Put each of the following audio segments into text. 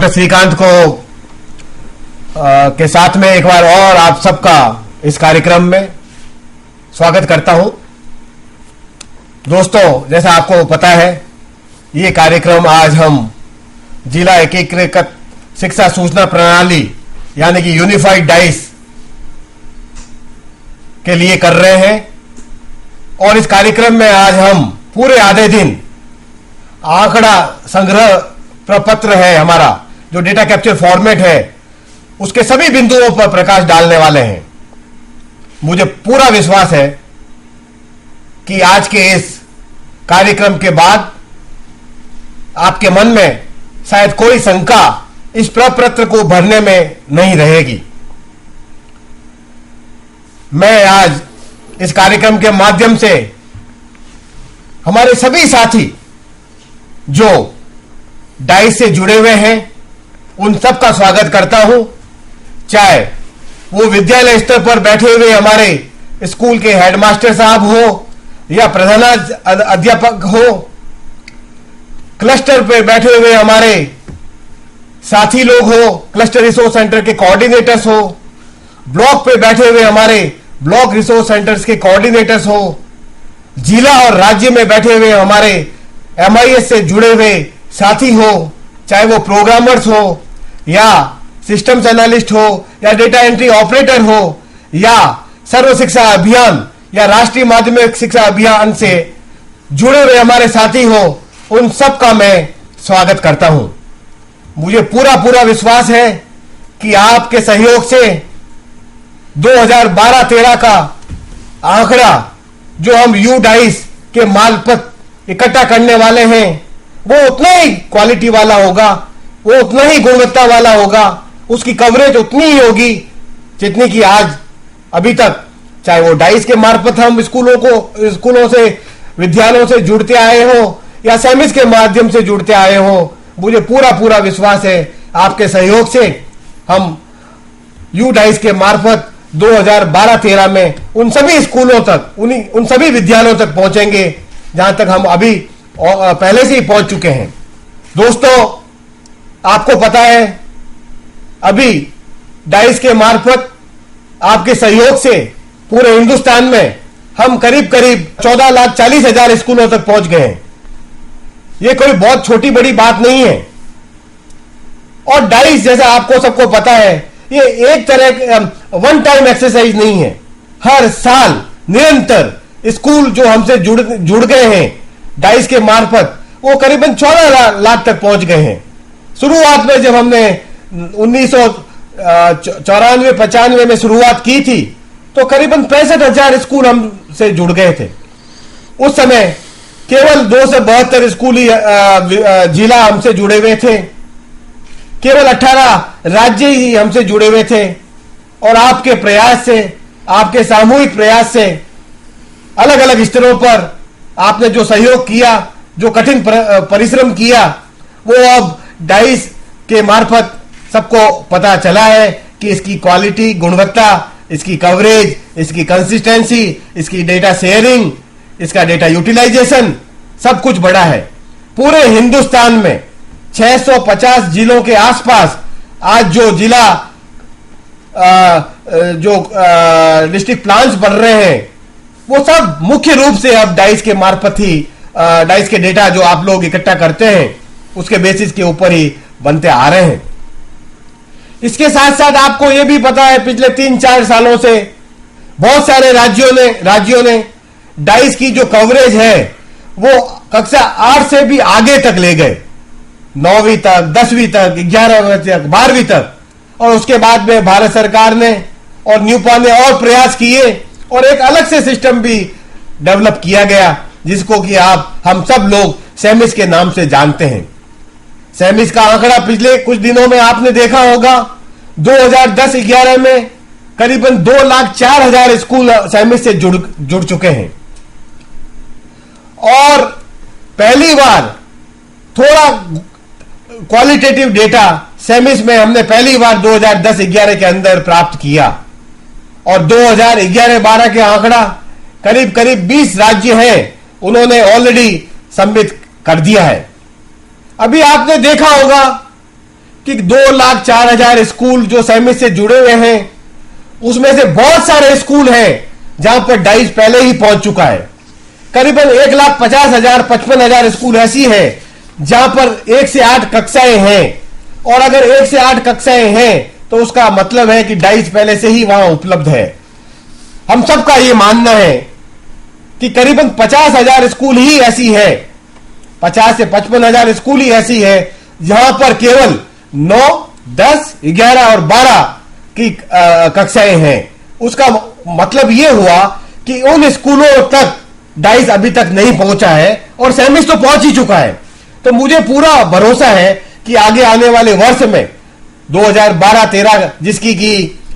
श्रीकांत को के साथ में एक बार और आप सबका इस कार्यक्रम में स्वागत करता हूं। दोस्तों, जैसा आपको पता है, ये कार्यक्रम आज हम जिला एकीकृत शिक्षा सूचना प्रणाली यानी कि यूनिफाइड डाइस के लिए कर रहे हैं। और इस कार्यक्रम में आज हम पूरे आधे दिन आंकड़ा संग्रह प्रपत्र है हमारा, जो डेटा कैप्चर फॉर्मेट है, उसके सभी बिंदुओं पर प्रकाश डालने वाले हैं। मुझे पूरा विश्वास है कि आज के इस कार्यक्रम के बाद आपके मन में शायद कोई शंका इस प्रपत्र को भरने में नहीं रहेगी। मैं आज इस कार्यक्रम के माध्यम से हमारे सभी साथी जो डाइस से जुड़े हुए हैं उन सब का स्वागत करता हूं, चाहे वो विद्यालय स्तर पर बैठे हुए हमारे स्कूल के हेडमास्टर साहब हो या प्रधान अध्यापक हो, क्लस्टर पे बैठे हुए हमारे साथी लोग हो, क्लस्टर रिसोर्स सेंटर के कोऑर्डिनेटर्स हो, ब्लॉक पे बैठे हुए हमारे ब्लॉक रिसोर्स सेंटर्स के कोऑर्डिनेटर्स हो, जिला और राज्य में बैठे हुए हमारे एमआईएस से जुड़े हुए साथी हो, चाहे वो प्रोग्रामर्स हो या सिस्टम्स एनालिस्ट हो या डेटा एंट्री ऑपरेटर हो या सर्व शिक्षा अभियान या राष्ट्रीय माध्यमिक शिक्षा अभियान से जुड़े हुए हमारे साथी हो, उन सब का मैं स्वागत करता हूं। मुझे पूरा विश्वास है कि आपके सहयोग से 2012-13 का आंकड़ा जो हम यू डाइस के मार्फत इकट्ठा करने वाले हैं वो उतना ही क्वालिटी वाला होगा, वो उतना ही गुणवत्ता वाला होगा, उसकी कवरेज उतनी ही होगी जितनी कि आज अभी तक, चाहे वो डाइस के मार्फत हम स्कूलों से विद्यालयों से जुड़ते आए हो या सेमिस के माध्यम से जुड़ते आए हो। मुझे पूरा विश्वास है आपके सहयोग से हम यू डाइस के मार्फत 2012-13 में उन सभी स्कूलों तक, उन सभी विद्यालयों तक पहुंचेंगे जहां तक हम अभी पहले से ही पहुंच चुके हैं। दोस्तों, आपको पता है अभी डाइस के मार्फत आपके सहयोग से पूरे हिंदुस्तान में हम करीब 14,40,000 स्कूलों तक पहुंच गए हैं। ये कोई बहुत छोटी बड़ी बात नहीं है। और डाइस, जैसा आपको सबको पता है, ये एक तरह वन टाइम एक्सरसाइज नहीं है। हर साल निरंतर स्कूल जो हमसे जुड़ गए हैं डाइस के मार्फत, वो करीबन 14 लाख तक पहुंच गए हैं। शुरुआत में जब हमने 1994-95 में शुरुआत की थी तो करीबन 65,000 स्कूल हमसे जुड़ गए थे। उस समय केवल 2 से 72 स्कूल ही जिला हमसे जुड़े हुए थे, केवल 18 राज्य ही हमसे जुड़े हुए थे। और आपके प्रयास से, आपके सामूहिक प्रयास से, अलग अलग स्तरों पर आपने जो सहयोग किया, जो कठिन परिश्रम किया, वो अब डाइस के मार्फत सबको पता चला है कि इसकी क्वालिटी, गुणवत्ता, इसकी कवरेज, इसकी कंसिस्टेंसी, इसकी डेटा शेयरिंग, इसका डेटा यूटिलाइजेशन सब कुछ बढ़ा है। पूरे हिंदुस्तान में 650 जिलों के आसपास आज जो जिला डिस्ट्रिक्ट प्लान्स बन रहे हैं वो सब मुख्य रूप से अब डाइस के मार्फत ही, डाइस के डेटा जो आप लोग इकट्ठा करते हैं उसके बेसिस के ऊपर ही बनते आ रहे हैं। इसके साथ साथ आपको यह भी पता है, पिछले 3-4 सालों से बहुत सारे राज्यों ने डाइस की जो कवरेज है वो कक्षा 8 से भी आगे तक ले गए, 9वीं तक, 10वीं तक, 11वीं तक, 12वीं तक। और उसके बाद में भारत सरकार ने और न्यूपा ने और प्रयास किए और एक अलग से सिस्टम भी डेवलप किया गया, जिसको कि हम सब लोग सेमिस के नाम से जानते हैं। सेमिस का आंकड़ा पिछले कुछ दिनों में आपने देखा होगा, 2010-11 में करीबन 2,04,000 स्कूल सेमिस से जुड़ चुके हैं। और पहली बार थोड़ा क्वालिटेटिव डेटा सेमिस में हमने पहली बार 2010-11 के अंदर प्राप्त किया। और 2011-12 के आंकड़ा करीब 20 राज्य हैं, उन्होंने ऑलरेडी सबमिट कर दिया है। अभी आपने देखा होगा कि 2,04,000 स्कूल जो सेमी से जुड़े हुए हैं, उसमें से बहुत सारे स्कूल हैं जहां पर डाइस पहले ही पहुंच चुका है। करीबन 1,50,000 55,000 स्कूल ऐसी है जहां पर 1 से 8 कक्षाएं हैं, और अगर 1 से 8 कक्षाएं हैं तो उसका मतलब है कि डाइस पहले से ही वहां उपलब्ध है। हम सबका यह मानना है कि करीबन 50,000 स्कूल ही ऐसी है, 50 से 55,000 स्कूल ही ऐसी है जहां पर केवल 9, 10, 11 और 12 की कक्षाएं हैं। उसका मतलब यह हुआ कि उन स्कूलों तक डाइस अभी तक नहीं पहुंचा है और सेमिस तो पहुंच ही चुका है। तो मुझे पूरा भरोसा है कि आगे आने वाले वर्ष में 2012-13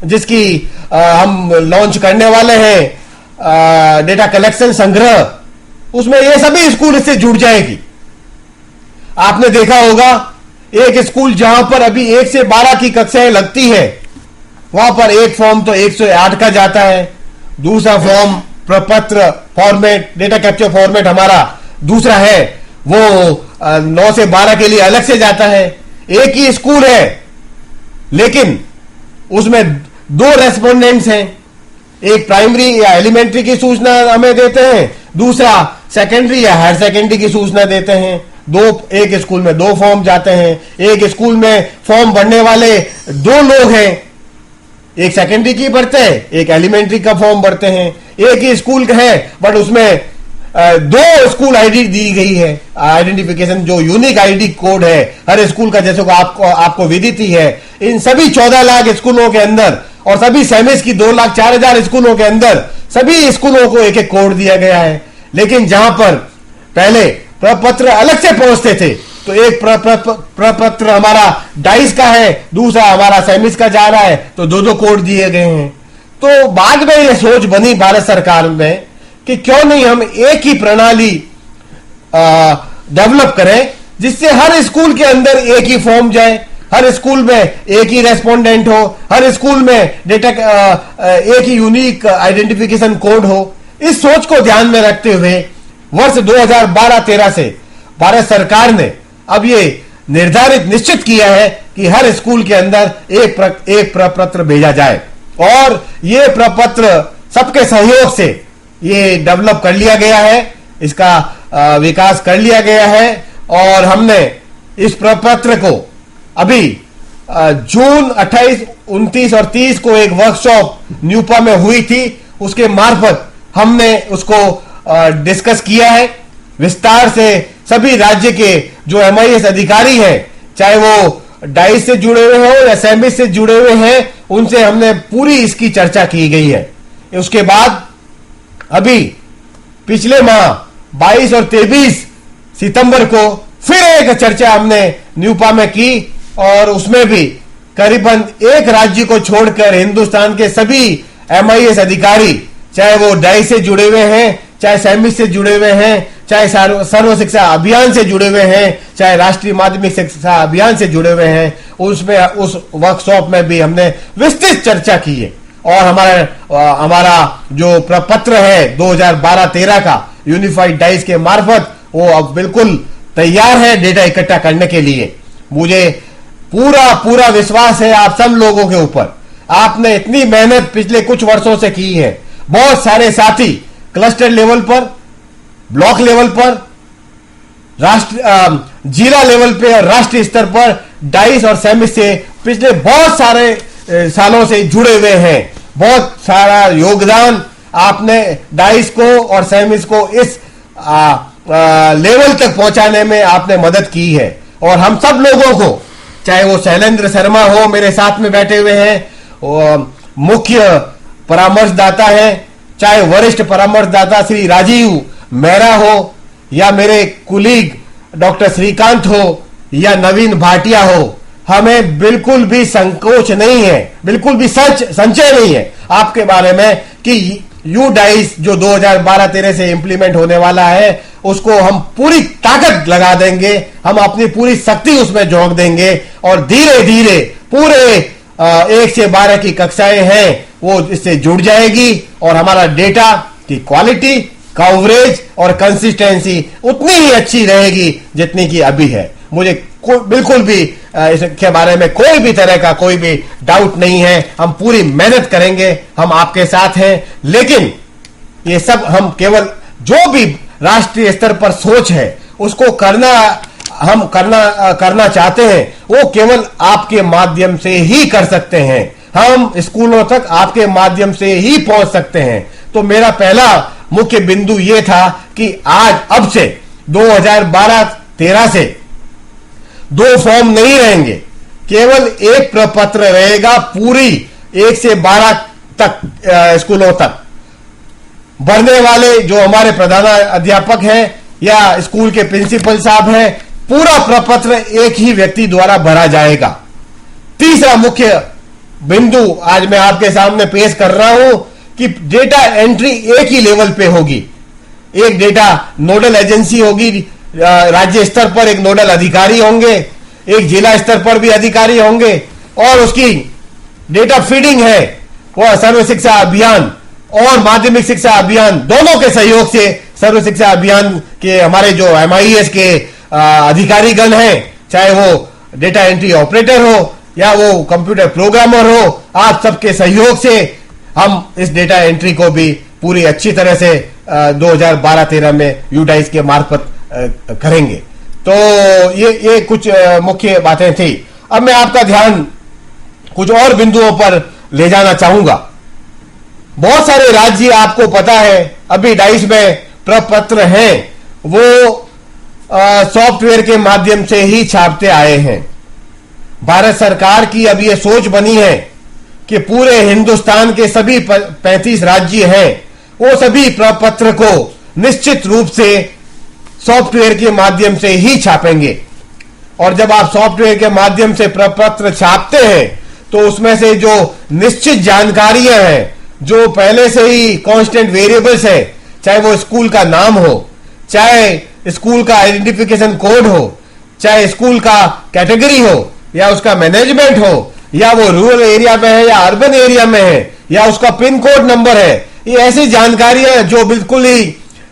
जिसकी हम लॉन्च करने वाले हैं, डेटा कलेक्शन संग्रह, उसमें ये सभी स्कूल इससे जुड़ जाएगी। आपने देखा होगा एक स्कूल जहां पर अभी 1 से 12 की कक्षाएं लगती है, वहां पर एक फॉर्म तो 108 का जाता है, दूसरा फॉर्म प्रपत्र फॉर्मेट, डेटा कैप्चर फॉर्मेट हमारा दूसरा है, वो 9 से 12 के लिए अलग से जाता है। एक ही स्कूल है लेकिन उसमें 2 रेस्पोंडेंट्स हैं, एक प्राइमरी या एलिमेंट्री की सूचना हमें देते हैं, दूसरा सेकेंडरी या हायर सेकेंडरी की सूचना देते हैं। एक स्कूल में 2 फॉर्म जाते हैं, एक स्कूल में फॉर्म भरने वाले 2 लोग हैं, एक सेकेंडरी की भरते हैं, एक एलिमेंट्री का फॉर्म भरते हैं। एक ही स्कूल है बट उसमें 2 स्कूल आईडी दी गई है, आइडेंटिफिकेशन जो यूनिक आईडी कोड है हर स्कूल का, जैसे को आपको विदित ही है। इन सभी 14 लाख स्कूलों के अंदर और सभी सेमिस की 2,04,000 स्कूलों के अंदर सभी स्कूलों को एक एक कोड दिया गया है। लेकिन जहां पर पहले प्रपत्र अलग से पहुंचते थे, तो एक प्रपत्र हमारा डाइस का है, दूसरा हमारा सेमिस का जा रहा है, तो 2-2 कोड दिए गए हैं। तो बाद में यह सोच बनी भारत सरकार में कि क्यों नहीं हम एक ही प्रणाली डेवलप करें जिससे हर स्कूल के अंदर एक ही फॉर्म जाए, हर स्कूल में एक ही रेस्पोंडेंट हो, हर स्कूल में डेटा एक ही यूनिक आइडेंटिफिकेशन कोड हो। इस सोच को ध्यान में रखते हुए वर्ष 2012-13 से भारत सरकार ने अब ये निर्धारित निश्चित किया है कि हर स्कूल के अंदर एक प्रपत्र भेजा जाए, और ये प्रपत्र सबके सहयोग से ये डेवलप कर लिया गया है, इसका विकास कर लिया गया है। और हमने इस प्रपत्र को अभी जून 28, 29 और 30 को एक वर्कशॉप न्यूपा में हुई थी, उसके मार्फत हमने उसको डिस्कस किया है विस्तार से। सभी राज्य के जो MIS अधिकारी हैं, चाहे वो डाइस से जुड़े हुए हो या सेमिस से जुड़े हुए हैं, उनसे हमने पूरी इसकी चर्चा की गई है। उसके बाद अभी पिछले माह 22 और 23 सितंबर को फिर एक चर्चा हमने न्यूपा में की, और उसमें भी करीबन एक राज्य को छोड़कर हिंदुस्तान के सभी MIS अधिकारी, चाहे वो डाइस से जुड़े हुए हैं, चाहे सेमिस से जुड़े हुए हैं, चाहे सर्व शिक्षा अभियान से जुड़े हुए हैं, चाहे राष्ट्रीय माध्यमिक शिक्षा अभियान से जुड़े हुए हैं, उसमें उस वर्कशॉप में भी हमने विस्तृत चर्चा की है। और हमारा जो प्रपत्र है 2012-13 का यूनिफाइड डाइस के मार्फत, वो अब बिल्कुल तैयार है डेटा इकट्ठा करने के लिए। मुझे पूरा विश्वास है आप सब लोगों के ऊपर। आपने इतनी मेहनत पिछले कुछ वर्षों से की है, बहुत सारे साथी क्लस्टर लेवल पर, ब्लॉक लेवल पर, जिला लेवल पे और राष्ट्रीय स्तर पर डाइस और सेमिस से पिछले बहुत सारे सालों से जुड़े हुए हैं। बहुत सारा योगदान आपने डाइस को और सेमिस को इस लेवल तक पहुंचाने में आपने मदद की है। और हम सब लोगों को, चाहे वो शैलेंद्र शर्मा हो मेरे साथ में बैठे हुए हैं, मुख्य परामर्शदाता है, चाहे वरिष्ठ परामर्शदाता श्री राजीव मेहरा हो, या मेरे कुलीग डॉक्टर श्रीकांत हो, या नवीन भाटिया हो, हमें बिल्कुल भी संकोच नहीं है, बिल्कुल भी संचय नहीं है आपके बारे में कि यू डाइस जो 2012-13 से इंप्लीमेंट होने वाला है, उसको हम पूरी ताकत लगा देंगे, हम अपनी पूरी शक्ति उसमें झोंक देंगे, और धीरे धीरे पूरे 1 से 12 की कक्षाएं हैं वो इससे जुड़ जाएगी, और हमारा डेटा की क्वालिटी, कवरेज और कंसिस्टेंसी उतनी ही अच्छी रहेगी जितनी की अभी है। मुझे बिल्कुल भी इसके बारे में कोई भी तरह का कोई भी डाउट नहीं है। हम पूरी मेहनत करेंगे, हम आपके साथ हैं। लेकिन ये सब हम केवल जो भी राष्ट्रीय स्तर पर सोच है उसको करना चाहते हैं, वो केवल आपके माध्यम से ही कर सकते हैं। हम स्कूलों तक आपके माध्यम से ही पहुंच सकते हैं। तो मेरा पहला मुख्य बिंदु ये था कि अब से 2012-13 से 2 फॉर्म नहीं रहेंगे, केवल एक प्रपत्र रहेगा पूरी 1 से 12 तक स्कूलों तक। भरने वाले जो हमारे प्रधान अध्यापक हैं या स्कूल के प्रिंसिपल साहब हैं, पूरा प्रपत्र एक ही व्यक्ति द्वारा भरा जाएगा। तीसरा मुख्य बिंदु आज मैं आपके सामने पेश कर रहा हूं कि डेटा एंट्री एक ही लेवल पे होगी। एक डेटा नोडल एजेंसी होगी, राज्य स्तर पर एक नोडल अधिकारी होंगे, एक जिला स्तर पर भी अधिकारी होंगे, और उसकी डेटा फीडिंग है वह सर्व शिक्षा अभियान और माध्यमिक शिक्षा अभियान दोनों के सहयोग से सर्व शिक्षा अभियान के हमारे जो MIS के अधिकारीगण हैं, चाहे वो डेटा एंट्री ऑपरेटर हो या वो कंप्यूटर प्रोग्रामर हो, आप सबके सहयोग से हम इस डेटा एंट्री को भी पूरी अच्छी तरह से 2012-13 में यूडाइस के मार्फत करेंगे। तो ये कुछ मुख्य बातें थी। अब मैं आपका ध्यान कुछ और बिंदुओं पर ले जाना चाहूंगा। बहुत सारे राज्य आपको पता है अभी डाइस में प्रपत्र हैं, वो सॉफ्टवेयर के माध्यम से ही छापते आए हैं। भारत सरकार की अब ये सोच बनी है कि पूरे हिंदुस्तान के सभी 35 राज्य हैं, वो सभी प्रपत्र को निश्चित रूप से सॉफ्टवेयर के माध्यम से ही छापेंगे। और जब आप सॉफ्टवेयर के माध्यम से प्रपत्र छापते हैं तो उसमें से जो निश्चित जानकारियां हैं, जो पहले से ही कांस्टेंट वेरिएबल्स है, चाहे वो स्कूल का नाम हो, चाहे स्कूल का आइडेंटिफिकेशन कोड हो, चाहे स्कूल का कैटेगरी हो या उसका मैनेजमेंट हो, या वो रूरल एरिया में है या अर्बन एरिया में है, या उसका पिन कोड नंबर है, ये ऐसी जानकारियां जो बिल्कुल ही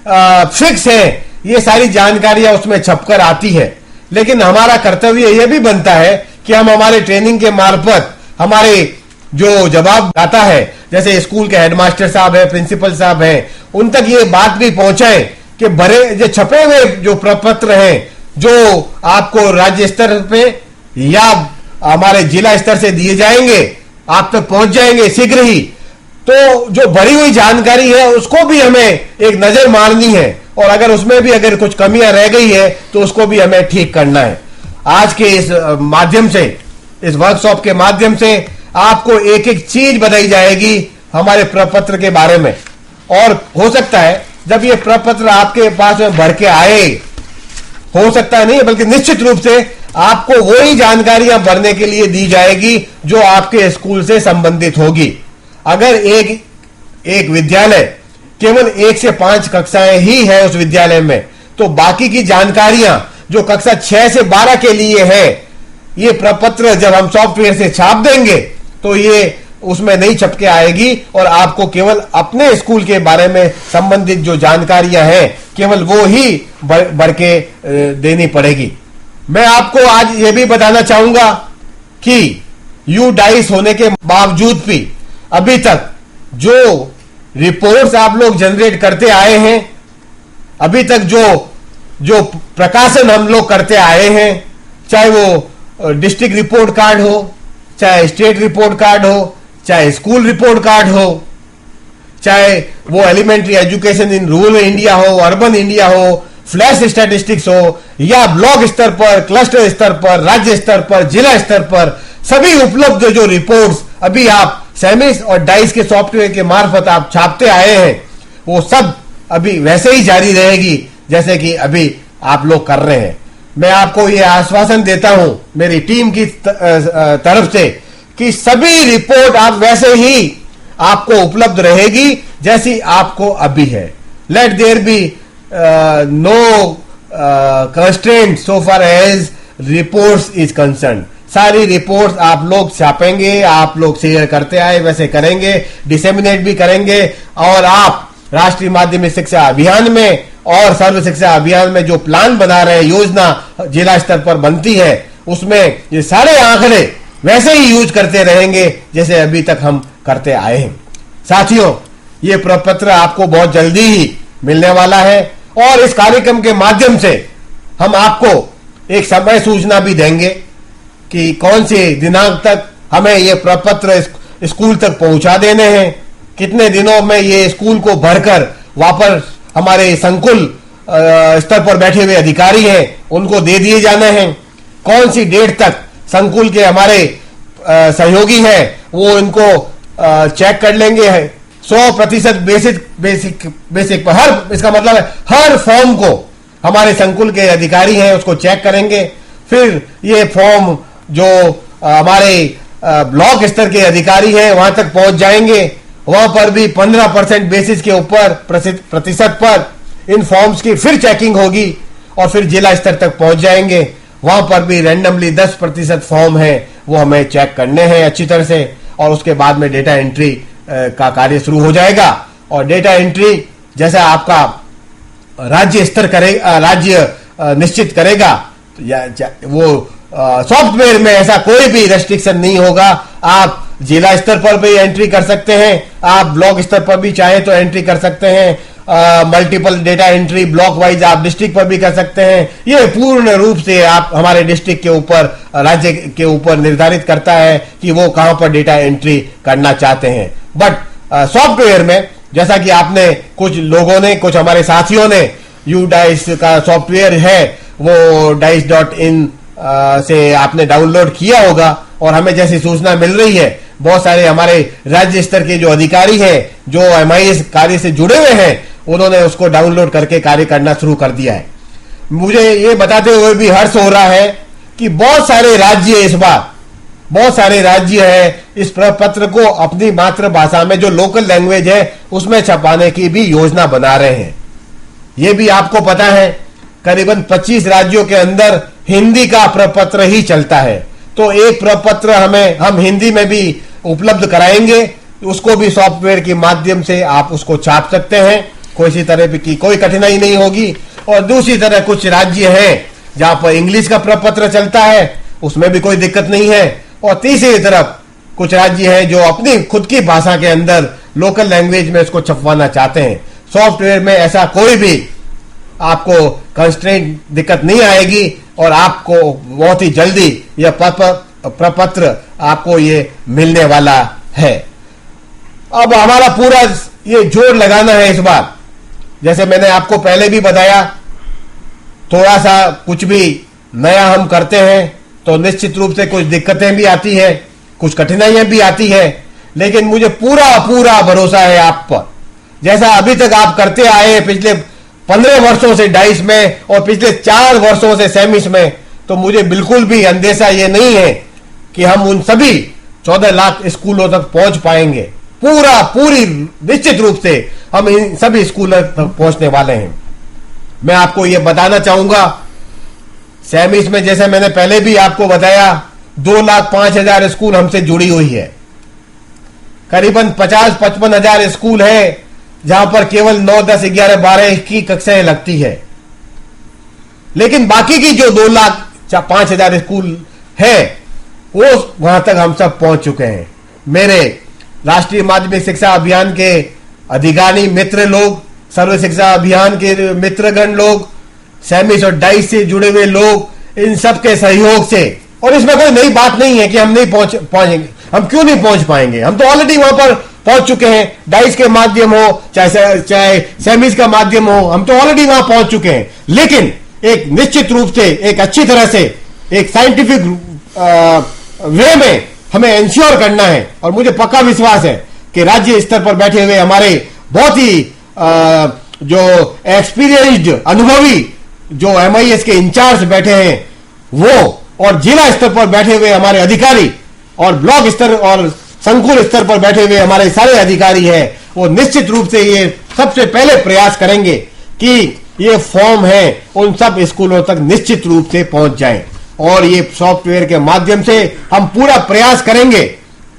फिक्स है, ये सारी जानकारियां उसमें छपकर आती है। लेकिन हमारा कर्तव्य यह भी बनता है कि हम हमारे ट्रेनिंग के मार्फत हमारे जो जवाब आता है, जैसे स्कूल के हेडमास्टर साहब है, प्रिंसिपल साहब हैं, उन तक ये बात भी पहुंचाएं कि भरे जो छपे हुए जो प्रपत्र हैं, जो आपको राज्य स्तर पे या हमारे जिला स्तर से दिए जाएंगे, आप तक पहुंच जाएंगे शीघ्र ही। तो जो भरी हुई जानकारी है उसको भी हमें एक नजर मारनी है, और अगर उसमें भी अगर कुछ कमियां रह गई है तो उसको भी हमें ठीक करना है। आज के इस माध्यम से, इस वर्कशॉप के माध्यम से आपको एक एक चीज बताई जाएगी हमारे प्रपत्र के बारे में। और हो सकता है जब ये प्रपत्र आपके पास में भर के आए, हो सकता है नहीं बल्कि निश्चित रूप से आपको वही जानकारियां भरने के लिए दी जाएगी जो आपके स्कूल से संबंधित होगी। अगर एक विद्यालय केवल 1 से 5 कक्षाएं ही है उस विद्यालय में, तो बाकी की जानकारियां जो कक्षा 6 से 12 के लिए है, ये प्रपत्र जब हम सॉफ्टवेयर से छाप देंगे तो ये उसमें नहीं छपके आएगी, और आपको केवल अपने स्कूल के बारे में संबंधित जो जानकारियां हैं केवल वो ही भर के देनी पड़ेगी। मैं आपको आज ये भी बताना चाहूंगा कि यूडाइस होने के बावजूद भी अभी तक जो रिपोर्ट्स आप लोग जनरेट करते आए हैं, अभी तक जो प्रकाशन हम लोग करते आए हैं, चाहे वो डिस्ट्रिक्ट रिपोर्ट कार्ड हो, चाहे स्टेट रिपोर्ट कार्ड हो, चाहे स्कूल रिपोर्ट कार्ड हो, चाहे वो elementary education in rural India हो, अर्बन इंडिया हो, फ्लैश स्टैटिस्टिक्स हो, या ब्लॉक स्तर पर, क्लस्टर स्तर पर, राज्य स्तर पर, जिला स्तर पर, सभी उपलब्ध जो रिपोर्ट्स अभी आप सेमिस और डाइस के सॉफ्टवेयर के मार्फत आप छापते आए हैं, वो सब अभी वैसे ही जारी रहेगी जैसे कि अभी आप लोग कर रहे हैं। मैं आपको ये आश्वासन देता हूं मेरी टीम की तरफ से कि सभी रिपोर्ट आप वैसे ही आपको उपलब्ध रहेगी जैसी आपको अभी है। Let there be no constraint so far as reports is concern. सारी रिपोर्ट्स आप लोग छापेंगे, आप लोग शेयर करते आए वैसे करेंगे, डिसेमिनेट भी करेंगे, और आप राष्ट्रीय माध्यमिक शिक्षा अभियान में और सर्व शिक्षा अभियान में जो प्लान बना रहे हैं, योजना जिला स्तर पर बनती है, उसमें ये सारे आंकड़े वैसे ही यूज करते रहेंगे जैसे अभी तक हम करते आए हैं। साथियों, ये प्रपत्र आपको बहुत जल्दी ही मिलने वाला है और इस कार्यक्रम के माध्यम से हम आपको एक समय सूचना भी देंगे कि कौन से दिनांक तक हमें ये प्रपत्र स्कूल तक पहुंचा देने हैं, कितने दिनों में ये स्कूल को भरकर वापस हमारे संकुल स्तर पर बैठे हुए अधिकारी हैं उनको दे दिए जाने हैं, कौन सी डेट तक संकुल के हमारे सहयोगी हैं वो इनको चेक कर लेंगे। 100% बेसिक पर हर, इसका मतलब है हर फॉर्म को हमारे संकुल के अधिकारी हैं उसको चेक करेंगे। फिर ये फॉर्म जो हमारे ब्लॉक स्तर के अधिकारी हैं वहां तक पहुंच जाएंगे, वहां पर भी 15% बेसिस के ऊपर प्रतिशत पर इन फॉर्म्स की फिर चेकिंग होगी और फिर जिला स्तर तक पहुंच जाएंगे। वहां पर भी रैंडमली 10% फॉर्म है वो हमें चेक करने हैं अच्छी तरह से और उसके बाद में डेटा एंट्री का कार्य शुरू हो जाएगा। और डेटा एंट्री जैसा आपका राज्य स्तर करेगा, राज्य निश्चित करेगा, वो सॉफ्टवेयर में ऐसा कोई भी रेस्ट्रिक्शन नहीं होगा। आप जिला स्तर पर भी एंट्री कर सकते हैं, आप ब्लॉक स्तर पर भी चाहे तो एंट्री कर सकते हैं, multiple data entry block wise आप डिस्ट्रिक्ट पर भी कर सकते हैं। ये पूर्ण रूप से आप हमारे डिस्ट्रिक्ट के ऊपर, राज्य के ऊपर निर्धारित करता है कि वो कहां पर डेटा एंट्री करना चाहते हैं। बट सॉफ्टवेयर में जैसा कि आपने कुछ लोगों ने, कुछ हमारे साथियों ने UDICE का सॉफ्टवेयर है वो dice.in से आपने डाउनलोड किया होगा और हमें जैसी सूचना मिल रही है बहुत सारे हमारे राज्य स्तर के जो अधिकारी हैं जो MIS कार्य से जुड़े हुए हैं उन्होंने उसको डाउनलोड करके कार्य करना शुरू कर दिया है। मुझे ये बताते हुए भी हर्ष हो रहा है कि बहुत सारे राज्य इस बार, बहुत सारे राज्य है इस प्रपत्र को अपनी मातृभाषा में जो लोकल लैंग्वेज है उसमें छपाने की भी योजना बना रहे हैं। ये भी आपको पता है करीबन 25 राज्यों के अंदर हिंदी का प्रपत्र ही चलता है, तो एक प्रपत्र हम हिंदी में भी उपलब्ध कराएंगे, उसको भी सॉफ्टवेयर के माध्यम से आप उसको छाप सकते हैं, कोई तरह की कोई कठिनाई नहीं होगी। और दूसरी तरह कुछ राज्य हैं जहां पर इंग्लिश का प्रपत्र चलता है उसमें भी कोई दिक्कत नहीं है, और तीसरी तरफ कुछ राज्य हैं जो अपनी खुद की भाषा के अंदर लोकल लैंग्वेज में उसको छपवाना चाहते हैं। सॉफ्टवेयर में ऐसा कोई भी आपको कंस्ट्रेंट दिक्कत नहीं आएगी और आपको बहुत ही जल्दी यह प्रपत्र आपको ये मिलने वाला है। अब हमारा पूरा ये जोर लगाना है इस बार, जैसे मैंने आपको पहले भी बताया, थोड़ा सा कुछ भी नया हम करते हैं तो निश्चित रूप से कुछ दिक्कतें भी आती है, कुछ कठिनाइयां भी आती है, लेकिन मुझे पूरा पूरा भरोसा है आप पर। जैसा अभी तक आप करते आए हैं पिछले 15 वर्षों से डाइस में और पिछले 4 वर्षों से सेमिस में, तो मुझे बिल्कुल भी अंदेशा ये नहीं है कि हम उन सभी 14 लाख स्कूलों तक पहुंच पाएंगे। पूरी निश्चित रूप से हम इन सभी स्कूलों तक पहुंचने वाले हैं। मैं आपको ये बताना चाहूंगा, सेमिस में जैसे मैंने पहले भी आपको बताया 2,05,000 स्कूल हमसे जुड़ी हुई है, करीबन 50-55 हजार स्कूल है जहां पर केवल 9, 10, 11, 12 की कक्षाएं लगती है, लेकिन बाकी की जो 2,05,000 स्कूल है वो वहां तक हम सब पहुंच चुके हैं। मेरे राष्ट्रीय माध्यमिक शिक्षा अभियान के अधिकारी मित्र लोग, सर्व शिक्षा अभियान के मित्रगण लोग, सेमिस और डाइस से जुड़े हुए लोग, इन सब के सहयोग से, और इसमें कोई नई बात नहीं है कि हम नहीं पहुंचेंगे, हम क्यों नहीं पहुंच पाएंगे, हम तो ऑलरेडी वहां पर पहुंच चुके हैं। डाइस के माध्यम हो चाहे सेमिस का माध्यम हो, हम तो ऑलरेडी वहां पहुंच चुके हैं। लेकिन एक निश्चित रूप से, एक अच्छी तरह से, एक साइंटिफिक वे में हमें इंश्योर करना है, और मुझे पक्का विश्वास है कि राज्य स्तर पर बैठे हुए हमारे बहुत ही जो एक्सपीरियंस्ड, अनुभवी जो MIS के इंचार्ज बैठे हैं वो, और जिला स्तर पर बैठे हुए हमारे अधिकारी, और ब्लॉक स्तर और संकुल स्तर पर बैठे हुए हमारे सारे अधिकारी हैं, वो निश्चित रूप से ये सबसे पहले प्रयास करेंगे कि ये फॉर्म है उन सब स्कूलों तक निश्चित रूप से पहुंच जाए। और ये सॉफ्टवेयर के माध्यम से हम पूरा प्रयास करेंगे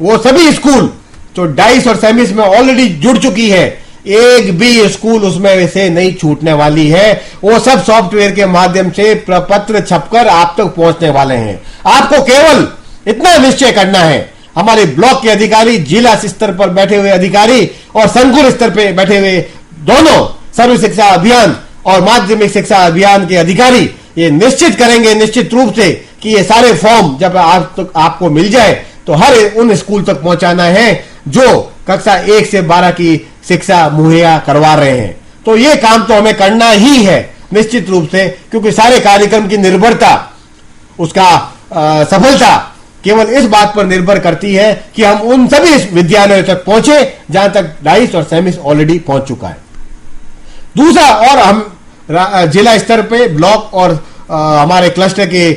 वो सभी स्कूल जो डाइस और सेमिस में ऑलरेडी जुड़ चुकी है, एक भी स्कूल उसमें से नहीं छूटने वाली है। वो सब सॉफ्टवेयर के माध्यम से प्रपत्र छपकर आप तक पहुंचने वाले हैं। आपको केवल इतना निश्चय करना है, हमारे ब्लॉक के अधिकारी, जिला स्तर पर बैठे हुए अधिकारी और संकुल स्तर पर बैठे हुए दोनों सर्व शिक्षा अभियान और माध्यमिक शिक्षा अभियान के अधिकारी ये निश्चित करेंगे निश्चित रूप से कि ये सारे फॉर्म जब आपको मिल जाए तो हर उन स्कूल तक पहुंचाना है जो कक्षा 1 से 12 की शिक्षा मुहैया करवा रहे हैं। तो ये काम तो हमें करना ही है निश्चित रूप से, क्योंकि सारे कार्यक्रम की निर्भरता, उसका सफलता केवल इस बात पर निर्भर करती है कि हम उन सभी विद्यालयों तक पहुंचे जहां तक डाइस और सेमिस ऑलरेडी पहुंच चुका है। दूसरा, और हम जिला स्तर पे ब्लॉक और हमारे क्लस्टर के